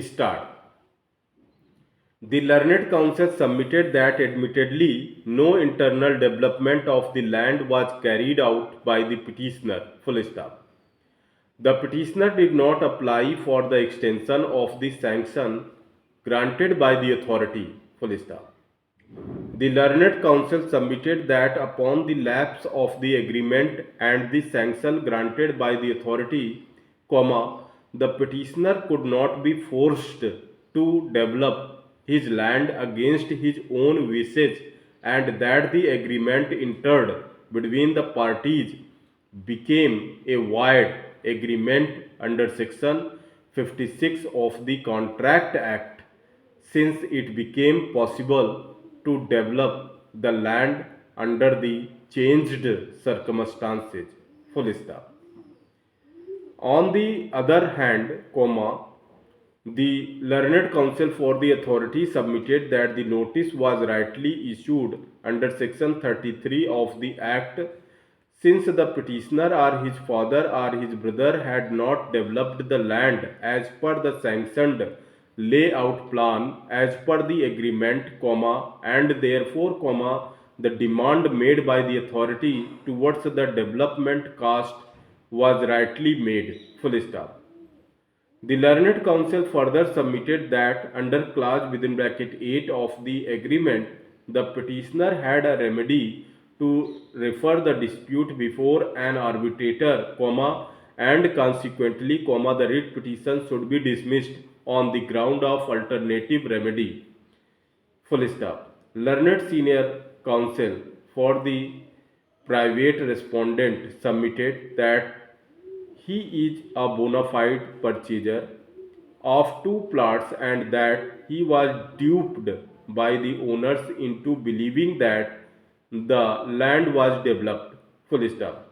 Start. The learned counsel submitted that admittedly no internal development of the land was carried out by the petitioner. Full stop. The petitioner did not apply for the extension of the sanction granted by the authority. Full stop. The learned counsel submitted that upon the lapse of the agreement and the sanction granted by the authority, the petitioner could not be forced to develop his land against his own wishes, and that the agreement entered between the parties became a void agreement under section 56 of the Contract Act, since it became possible to develop the land under the changed circumstances. Full stop. On the other hand, the learned counsel for the authority submitted that the notice was rightly issued under section 33 of the Act, since the petitioner or his father or his brother had not developed the land as per the sanctioned layout plan as per the agreement, and therefore, the demand made by the authority towards the development cost was rightly made. Full stop. The learned counsel further submitted that under clause within bracket 8 of the agreement, the petitioner had a remedy to refer the dispute before an arbitrator, and consequently, the writ petition should be dismissed on the ground of alternative remedy. Full stop. Learned senior counsel for the private respondent submitted that he is a bona fide purchaser of two plots and that he was duped by the owners into believing that the land was developed. Full stop.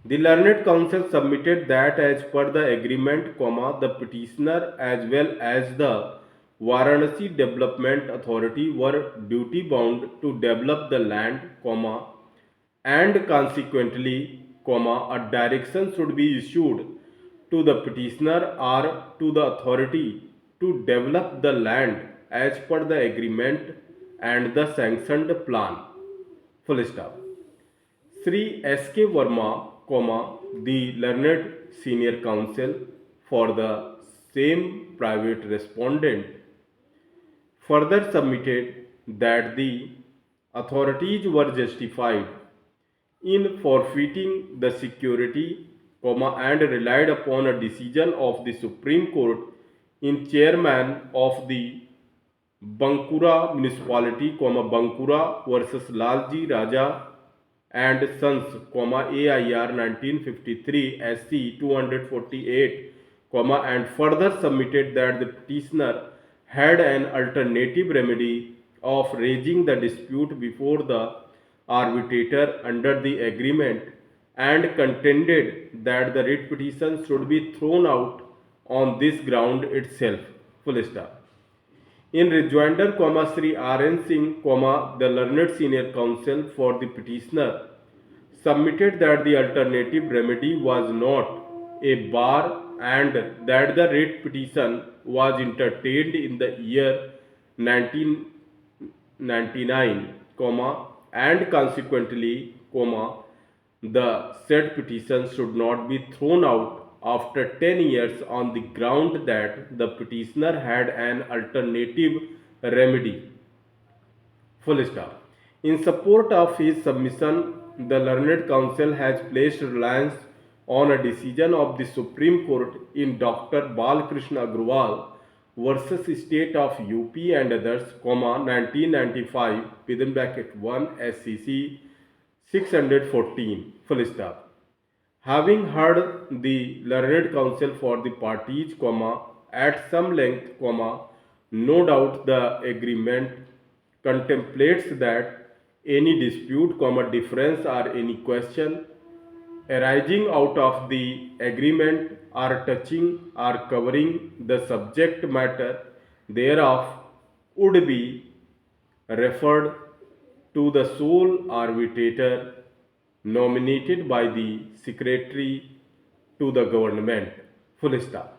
The learned counsel submitted that as per the agreement, the petitioner as well as the Varanasi Development Authority were duty bound to develop the land, and consequently, a direction should be issued to the petitioner or to the authority to develop the land as per the agreement and the sanctioned plan. Full stop. Sri S. K. Verma, the learned senior counsel for the same private respondent, further submitted that the authorities were justified in forfeiting the security, and relied upon a decision of the Supreme Court in chairman of the Bankura municipality, Bankura versus Lalji Raja and Sons, AIR 1953 SC 248, and further submitted that the petitioner had an alternative remedy of raising the dispute before the arbitrator under the agreement, and contended that the writ petition should be thrown out on this ground itself. Full stop. In rejoinder, Sri R. N. Singh, the learned senior counsel for the petitioner, submitted that the alternative remedy was not a bar and that the writ petition was entertained in the year 1999, and consequently, the said petition should not be thrown out after 10 years on the ground that the petitioner had an alternative remedy. Full stop. In support of his submission, the learned counsel has placed reliance on a decision of the Supreme Court in Dr. Balkrishna Agrawal versus State of UP and others, 1995, within bracket 1 SCC 614. Full stop. Having heard the learned counsel for the parties, at some length, no doubt the agreement contemplates that any dispute, difference or any question arising out of the agreement or touching or covering the subject matter thereof would be referred to the sole arbitrator nominated by the secretary to the government. Full stop.